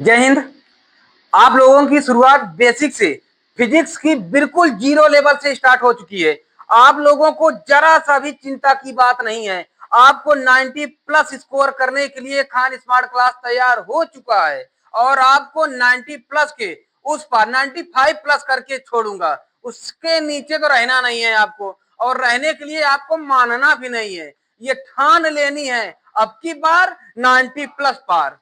जय हिंद। आप लोगों की शुरुआत बेसिक से, फिजिक्स की बिल्कुल जीरो लेवल से स्टार्ट हो चुकी है। आप लोगों को जरा सा भी चिंता की बात नहीं है। आपको 90 प्लस स्कोर करने के लिए खान स्मार्ट क्लास तैयार हो चुका है और आपको 90 प्लस के उस पर 95 प्लस करके छोड़ूंगा। उसके नीचे तो रहना नहीं है आपको, और रहने के लिए आपको मानना भी नहीं है। ये ठान लेनी है अब की बार 90 प्लस पार।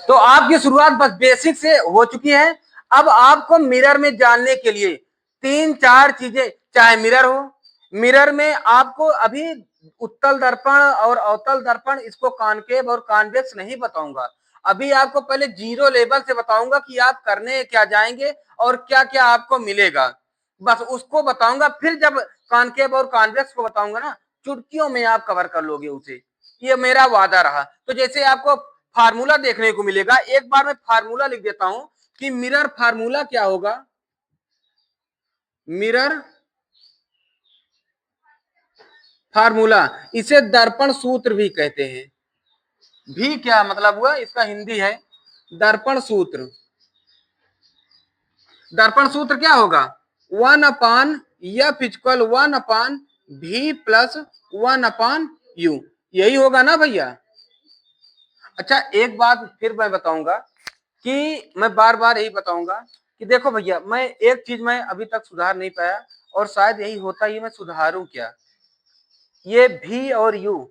तो आपकी शुरुआत बस बेसिक से हो चुकी है। अब आपको मिरर में जानने के लिए तीन चार चीजें, चाहे मिरर हो, मिरर में आपको अभी उत्तल दर्पण और अवतल दर्पण, इसको कॉनकेव और कॉन्वेक्स नहीं बताऊंगा। अभी आपको पहले जीरो लेवल से बताऊंगा कि आप करने क्या जाएंगे और क्या क्या आपको मिलेगा, बस उसको बताऊंगा। फिर जब कॉनकेव और कॉन्वेक्स को बताऊंगा ना, चुटकियों में आप कवर कर लोगे उसे, ये मेरा वादा रहा। तो जैसे आपको फार्मूला देखने को मिलेगा, एक बार मैं फार्मूला लिख देता हूं कि मिरर फार्मूला क्या होगा। मिरर फार्मूला, इसे दर्पण सूत्र भी कहते हैं। भी क्या मतलब हुआ, इसका हिंदी है दर्पण सूत्र। दर्पण सूत्र क्या होगा, 1/f=1/v+1/u, यही होगा ना भैया। अच्छा, एक बात फिर मैं बताऊंगा कि मैं बार बार यही बताऊंगा कि देखो भैया, मैं एक चीज मैं अभी तक सुधार नहीं पाया, और शायद यही होता, ये मैं सुधारूं क्या। ये भी और यू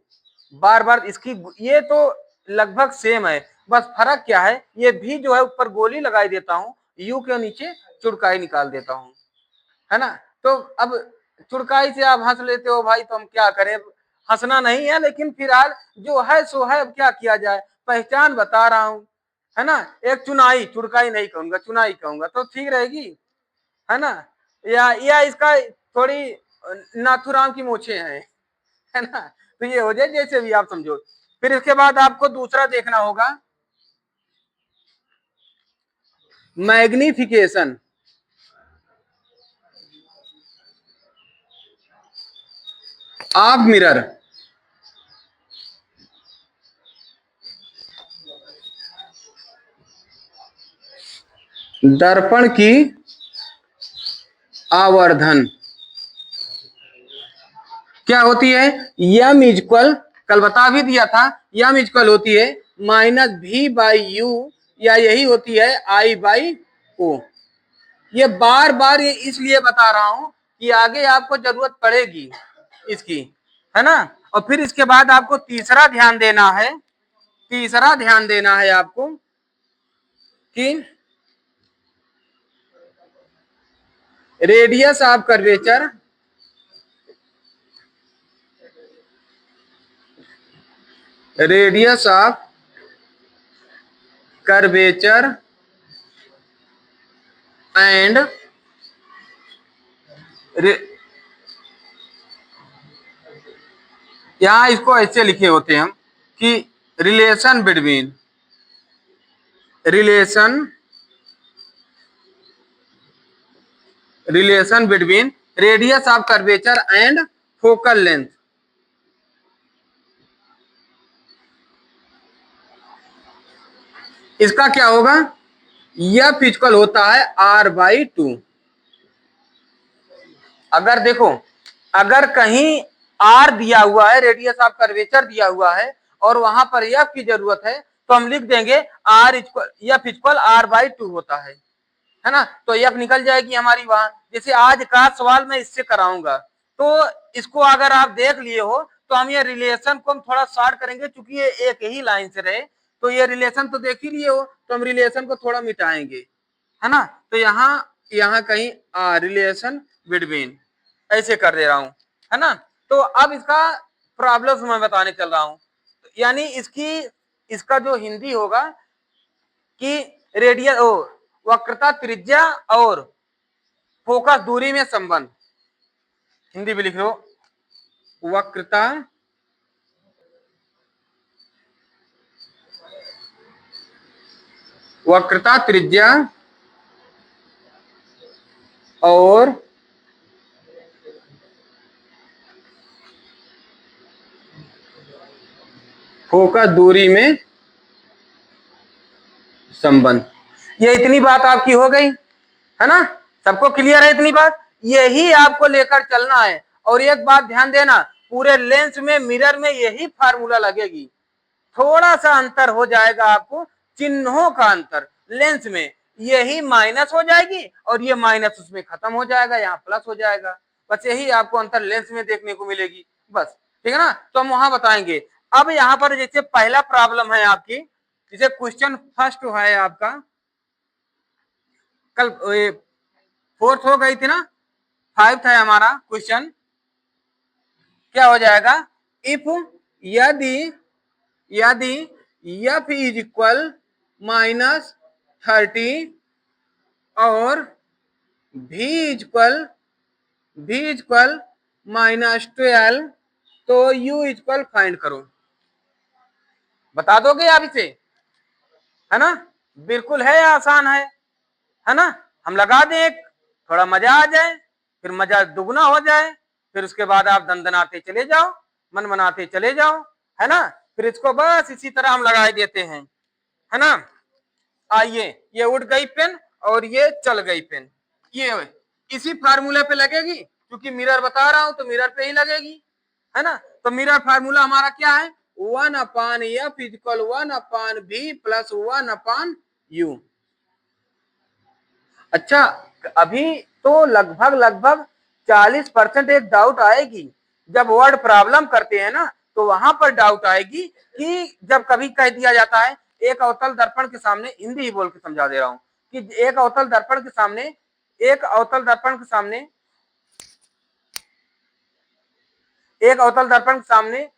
बार बार इसकी, ये तो लगभग सेम है, बस फर्क क्या है, ये भी जो है ऊपर गोली लगाई देता हूं, यू के नीचे चुड़काई निकाल देता हूं, है ना। तो अब चुड़काई से आप हंस लेते हो भाई, तो हम क्या करें, हंसना नहीं है, लेकिन फिलहाल जो है सो है, अब क्या किया जाए, पहचान बता रहा हूं, है ना। एक चुनाई, चुड़काई नहीं कहूंगा, चुनाई कहूंगा तो ठीक रहेगी, है ना। या इसका थोड़ी नाथुराम की मूछें हैं, है ना। तो ये हो जाए, जैसे भी आप समझो। फिर इसके बाद आपको दूसरा देखना होगा, मैग्निफिकेशन। ऑफ मिरर, दर्पण की आवर्धन क्या होती है, यम इक्वल, कल बता भी दिया था, यम इक्वल होती है -v/u, या यही होती है I/o। ये बार बार ये इसलिए बता रहा हूं कि आगे आपको जरूरत पड़ेगी इसकी, है ना। और फिर इसके बाद आपको तीसरा ध्यान देना है, तीसरा ध्यान देना है आपको कि radius of curvature, radius of curvature and यहां इसको ऐसे लिखे होते हैं हम कि relation between, relation relation between radius of curvature and focal length. इसका क्या होगा, यह फिजिकल होता है R/2। अगर देखो, अगर कहीं R दिया हुआ है, रेडियस ऑफ कर्वेचर दिया हुआ है, और वहां पर एफ की जरूरत है, तो हम लिख देंगे R equal, F equal R/2 होता है ना। तो एफ निकल जाएगी हमारी वहां। जैसे आज का सवाल मैं इससे कराऊंगा, तो इसको अगर आप देख लिए हो, तो हम ये रिलेशन को हम थोड़ा शॉर्ट करेंगे, क्योंकि ये एक ही लाइन से रहे। तो ये रिलेशन तो देख ही लिए हो, तो हम रिलेशन को थोड़ा मिटाएंगे, है ना। तो यहाँ कहीं रिलेशन बिटवीन ऐसे कर दे रहा हूं, है ना। तो अब इसका प्रॉब्लम मैं बताने चल रहा हूं, यानी इसका जो हिंदी होगा कि रेडियस, वक्रता त्रिज्या और फोकस दूरी में संबंध, हिंदी में लिख लो, वक्रता वक्रता त्रिज्या और फोकस दूरी में संबंध। ये इतनी बात आपकी हो गई है ना, सबको क्लियर है इतनी बात, यही आपको लेकर चलना है। और एक बात ध्यान देना, पूरे लेंस में मिरर में यही फार्मूला लगेगी, थोड़ा सा अंतर हो जाएगा आपको, चिन्हों का अंतर, लेंस में यही माइनस हो जाएगी और ये माइनस उसमें खत्म हो जाएगा, यहाँ प्लस हो जाएगा, बस यही आपको अंतर लेंस में देखने को मिलेगी बस, ठीक है ना। तो हम वहां बताएंगे। अब यहाँ पर जैसे पहला प्रॉब्लम है आपकी, जैसे क्वेश्चन फर्स्ट है आपका, कल फोर्थ हो गई थी ना, फाइव है हमारा क्वेश्चन, क्या हो जाएगा, इफ यदि यदि f इज इक्वल -30 और v इक्वल -12 तो u इक्वल फाइंड करो। बता दोगे आप इसे, है ना, बिल्कुल है, आसान है ना। हम लगा दें एक, थोड़ा मजा आ जाए, फिर मजा दुगना हो जाए, फिर उसके बाद आप दंदनाते चले जाओ, मन मनाते चले जाओ, है ना। फिर इसको बस इसी तरह हम लगा देते हैं, है ना। आइए, ये उड़ गई पेन और ये चल गई पेन, ये इसी फार्मूला पे लगेगी, क्योंकि मिरर बता रहा हूं तो मिरर पे ही लगेगी, है ना। तो मिरर फार्मूला हमारा क्या है, 1/f equal 1/v plus 1/u। अच्छा, अभी तो लगभग 40% एक डाउट आएगी, जब वर्ड प्रॉब्लम करते हैं ना तो वहां पर डाउट आएगी कि जब कभी कह दिया जाता है एक अवतल दर्पण के सामने, हिंदी ही बोल के समझा दे रहा हूं, कि एक अवतल दर्पण के सामने, एक अवतल दर्पण के सामने, एक अवतल दर्पण के सामने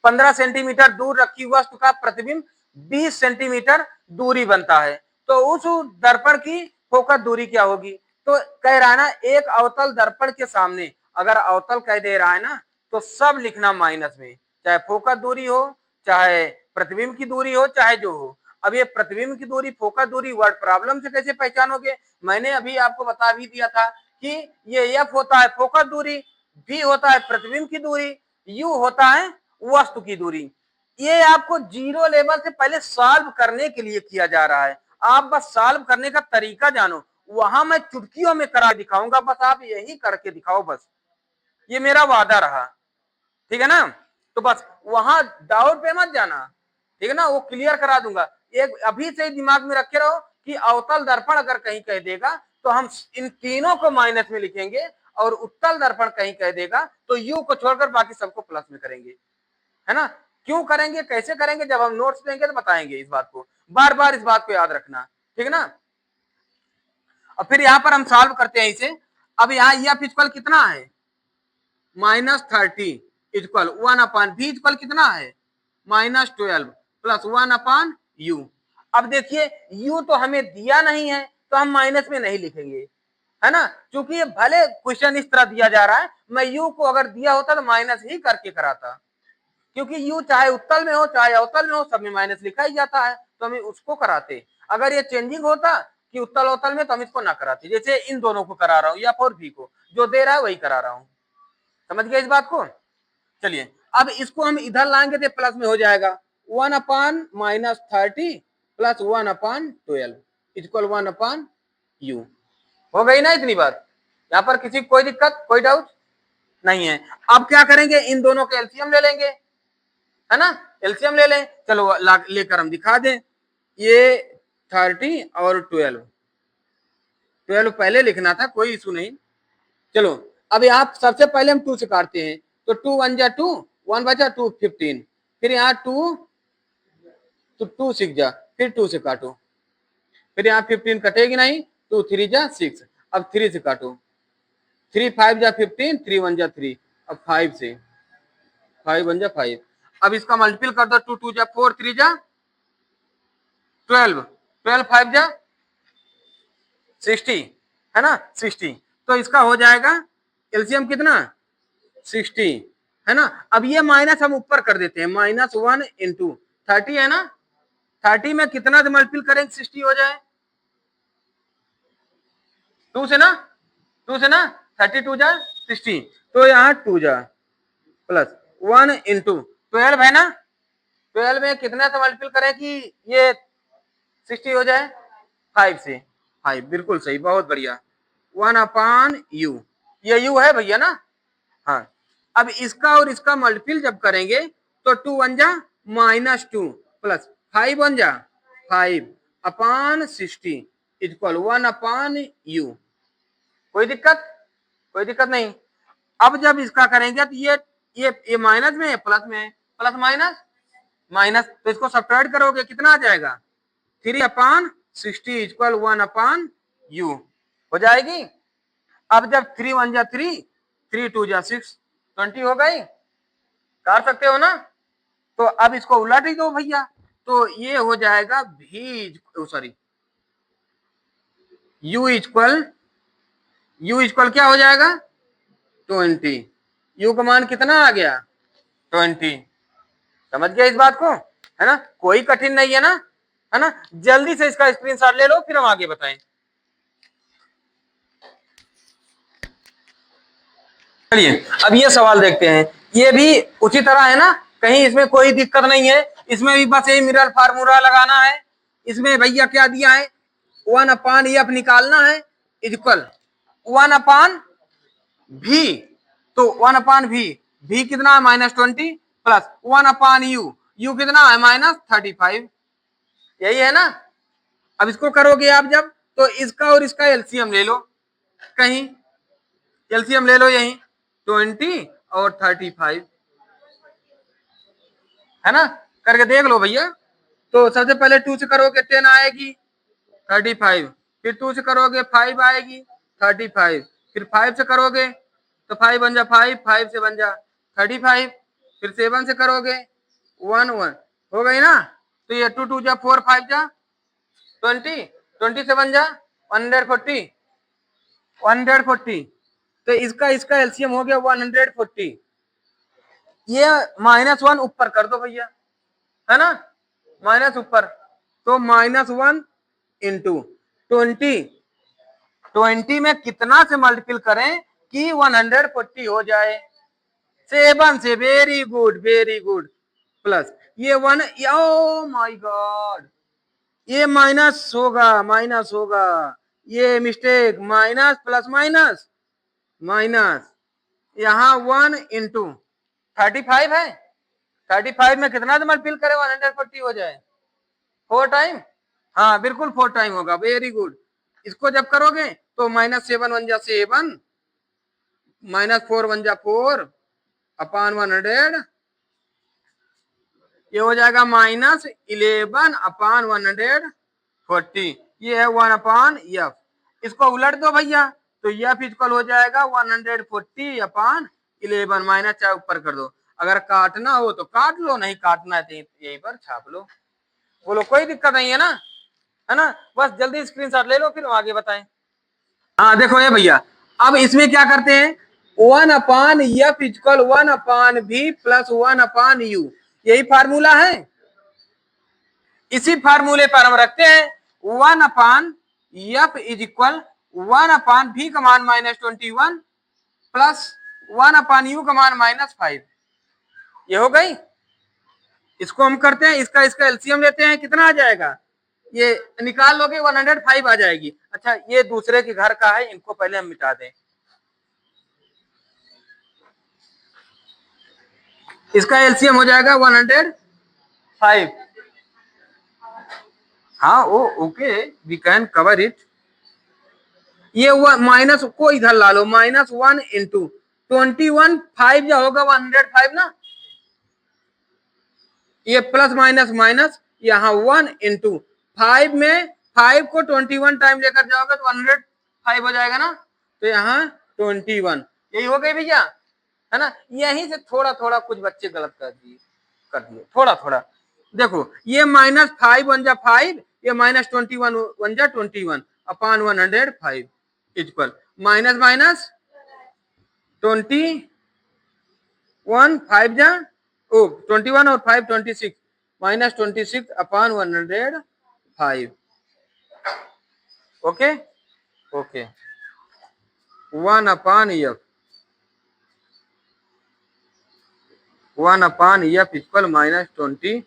15 सेंटीमीटर दूर रखी वस्तु का प्रतिबिंब 20 सेंटीमीटर दूरी बनता है, तो उस दर्पण की फोकस दूरी क्या होगी। तो कह रहा है ना, एक अवतल दर्पण के सामने, अगर अवतल कह दे रहा है ना तो सब लिखना माइनस में, चाहे फोकस दूरी हो, चाहे प्रतिबिंब की दूरी हो, चाहे जो हो। अब ये प्रतिबिंब की दूरी, फोकस दूरी वर्ड प्रॉब्लम से कैसे पहचानोगे, मैंने अभी आपको बता भी दिया था कि ये एफ होता है फोकस दूरी, भी होता है प्रतिबिंब की दूरी, यू होता है वस्तु की दूरी। ये आपको जीरो लेवल से पहले सॉल्व करने के लिए किया जा रहा है, आप बस सॉल्व करने का तरीका जानो, वहां मैं चुटकियों में करा दिखाऊंगा, बस आप यही करके दिखाओ, बस ये मेरा वादा रहा, ठीक है ना। तो बस वहां डाउट पे मत जाना, ठीक है ना, वो क्लियर करा दूंगा। एक अभी से दिमाग में रखे रहो कि अवतल दर्पण अगर कहीं कह देगा तो हम इन तीनों को माइनस में लिखेंगे, और उत्तल दर्पण कहीं कह देगा तो यू को छोड़कर बाकी सबको प्लस में करेंगे, है ना। क्यों करेंगे, कैसे करेंगे, जब हम नोट्स देंगे तो बताएंगे इस बात को, बार बार इस बात को याद रखना, ठीक है ना। और फिर यहाँ पर हम सॉल्व करते हैं इसे। अब यहाँ एफ इक्वल कितना है, -30 इक्वल 1/v इक्वल कितना है, -12 प्लस 1/u। अब देखिए u तो हमें दिया नहीं है तो हम माइनस में नहीं लिखेंगे, है ना, क्योंकि ये भले क्वेश्चन इस तरह दिया जा रहा है, मैं u को अगर दिया होता तो माइनस ही करके कराता, क्योंकि u चाहे उत्तल में हो चाहे अवतल में हो, सब में माइनस लिखा ही जाता है, तो हम उसको कराते। अगर ये चेंजिंग होता कि उत्तल अवतल में तो हम इसको ना कराते, जैसे इन दोनों को करा रहा हूं, या और भी को जो दे रहा है वही करा रहा हूं, समझ गए इस बात को। चलिए अब इसको हम इधर लाएंगे तो प्लस में हो जाएगा, 1/-30 प्लस 1/12 इक्वल 1/u। हो गई ना इतनी बात, यहाँ पर किसी कोई दिक्कत, कोई डाउट नहीं है। अब क्या करेंगे, इन दोनों के एलसीएम ले लेंगे, है ना, एलसीएम ले लें, चलो लेकर हम दिखा दें। ये 30 और 12 पहले लिखना था, कोई इशू नहीं। चलो अब यहाँ सबसे पहले हम 2 से काटते हैं, तो 2 1 जा 2, 1 बचा 2 15, फिर यहाँ 2 तो 2 6 जा, फिर 2 से काटो, फिर यहाँ 15 कटेगी नहीं, 2 3 जा 6, अब 3 से काटो, 3 5 जा 15, 3 1 जा 3, अब 5 से, 5 1 जा 5, अब इसका मल्टीपल कर दो, 2 2 जा 4, 3 जा 12, 12 5 जा 60, है ना 60, तो इसका हो जाएगा एलसीएम कितना 60, है ना। अब ये माइनस हम ऊपर कर देते हैं, -1 इंटू 30 है ना, 30 में कितना मल्टीपल करेंगे 60 हो जाए, 2 से ना, 2 से ना, 32 जा 60, तो यहाँ 2 जा प्लस 1 इंटू 12 है ना, 12 में कितने से मल्टीपल करें कि ये 60 हो जाए? 5 से। 5 बिल्कुल सही, बहुत बढ़िया। 1/u, ये u है भैया ना? हाँ। अब इसका और इसका मल्टीपल जब करेंगे तो 2 1 जा -2 प्लस 5 1 जा 5/60 इक्वल 1/u। कोई दिक्कत? कोई दिक्कत नहीं। अब जब इसका करेंगे तो ये माइनस में है, प्लस में है, प्लस माइनस माइनस, तो इसको सब्ट्रैक्ट करोगे कितना आ जाएगा? 3/60 इक्वल 1/u हो जाएगी। अब जब 3 1 जा 3, 3 2 जा 6, 20 हो गई। कर सकते हो ना? तो अब इसको उलट ही दो भैया, तो ये हो जाएगा u इक्वल क्या हो जाएगा? 20। u का मान कितना आ गया? 20। समझ गया इस बात को, है ना? कोई कठिन नहीं है ना, है ना? जल्दी से इसका स्क्रीनशॉट ले लो, फिर हम आगे बताएं। चलिए अब ये सवाल देखते हैं, ये भी उसी तरह है ना, कहीं इसमें कोई दिक्कत नहीं है। इसमें भी बस यही मिरर फार्मूला लगाना है। इसमें भैया क्या दिया है? 1/f निकालना है इक्वल 1/v। तो 1/v, v कितना है? -20 प्लस 1/u, u कितना है? -35। यही है ना? अब इसको करोगे आप जब, तो इसका और इसका एलसीएम ले लो, कहीं एलसीएम ले लो यहीं, 20 और 35, है ना? करके देख लो भैया। तो सबसे पहले 2 से करोगे 10 आएगी 35, फिर 2 से करोगे 5 आएगी 35, फिर 5 से करोगे तो 5 बन जा 5, 5 से बन जा 35, फिर 7 से करोगे 1 1 हो गई ना? तो ये 2 2 जा 4, 5 जा 20, 20 से बन जा 140, 140। तो इसका इसका एलसीएम हो गया 140। ये -1 ऊपर कर दो भैया, है ना? माइनस ऊपर, तो -1 इंटू 20, 20 में कितना से मल्टीपल करें कि 140 हो जाए? 7 से। Very good, very good. Plus ये 1, ओ माय गॉड, ये माइनस होगा, माइनस होगा, ये mistake, minus plus minus minus, यहाँ 1 इंटू 35 है, 35 में कितना से मल्टीपल करें 140 हो जाए? 4 टाइम। हाँ बिल्कुल 4 टाइम होगा, वेरी गुड। इसको जब करोगे तो -7 1 जा 7, -4 1 जा 4 अपान 100, ये हो जाएगा -11 अपान 140। ये है 1/f। इसको उलट दो भैया, तो f इक्वल हो जाएगा 140 अपान 11, माइनस चाहे ऊपर कर दो। अगर काटना हो तो काट लो, नहीं काटना है तो यहीं पर छाप लो। बोलो कोई दिक्कत नहीं है ना, है ना? बस जल्दी स्क्रीनशॉट ले लो, फिर हम आगे बताएं। हाँ देखो ये भैया, अब इसमें क्या करते हैं? 1/f equal 1/v plus 1/u, यही फार्मूला है। इसी फार्मूले पर हम रखते हैं 1/f इज इक्वल 1/v का मान -21 प्लस 1/u का मान -5। ये हो गई। इसको हम करते हैं, इसका इसका एलसीएम लेते हैं, कितना आ जाएगा? ये निकाल लोगे 105 आ जाएगी। अच्छा ये दूसरे के घर का है, इनको पहले हम मिटा दें। इसका एलसीएम हो जाएगा 105। हाँ वो okay, we can cover it. ये माइनस को इधर ला लो, -1 इंटू 21, 5 जो होगा 105 ना, ये प्लस माइनस माइनस, यहाँ 1 इंटू 5 में 5 को 21 टाइम लेकर जाओगे तो 105 हो जाएगा ना, तो यहाँ 21। यही हो गई भैया, है ना? यहीं से थोड़ा थोड़ा कुछ बच्चे गलत कर दिए थोड़ा थोड़ा। देखो ये -5 1 जा 5, ये -21 1 जा 21 अपान 105 इक्वल माइनस माइनस 21 5 जा 21 और 5 26, -26 अपान 105। Okay okay, 1/f, 1/f equal -20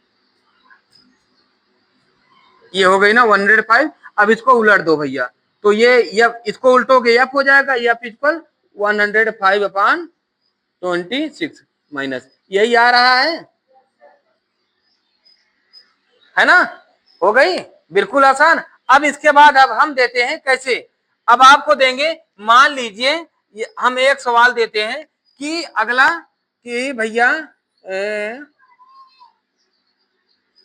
ये हो गई ना 105। अब इसको उलट दो भैया, तो ये एफ, इसको उल्टोगे एफ हो जाएगा, एफ इक्वल 105 अपॉन 26 माइनस, यही आ रहा है ना। हो गई, बिल्कुल आसान। अब इसके बाद अब हम देते हैं कैसे, अब आपको देंगे, मान लीजिए हम एक सवाल देते हैं कि अगला कि भैया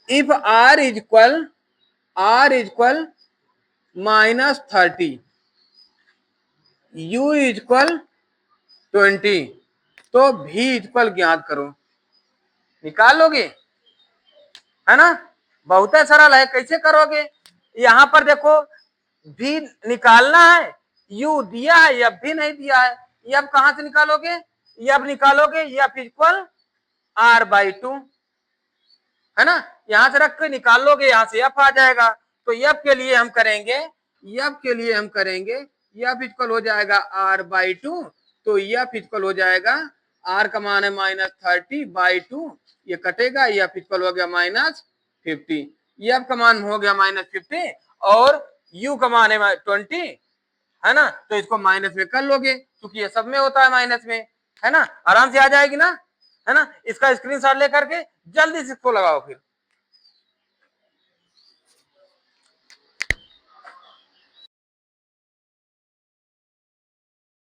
if r equal -30, u equal 20, तो v इक्वल ज्ञात करो। निकाल लोगे, है ना, बहुत सरल है। कैसे करोगे, यहां पर देखो भी निकालना है, यू दिया है, एफ भी नहीं दिया है, एफ कहां से निकालोगे, एफ निकालोगे एफ इक्वल r/2, है ना, यहां से रख के निकाल लोगे, यहां से एफ आ जाएगा। तो एफ के लिए हम करेंगे, एफ इक्वल हो जाएगा r/2, तो एफ इक्वल हो जाएगा, r का मान है -30/2, ये कटेगा, एफ इक्वल हो गया -50, एफ का मान हो गया -50 और u का मान है 20, है ना, तो इसको माइनस में कर लोगे क्योंकि ये सब में होता है माइनस में, है ना, आराम से आ जाएगी ना, है ना। इसका स्क्रीनशॉट लेकर के जल्दी से इसको लगाओ फिर।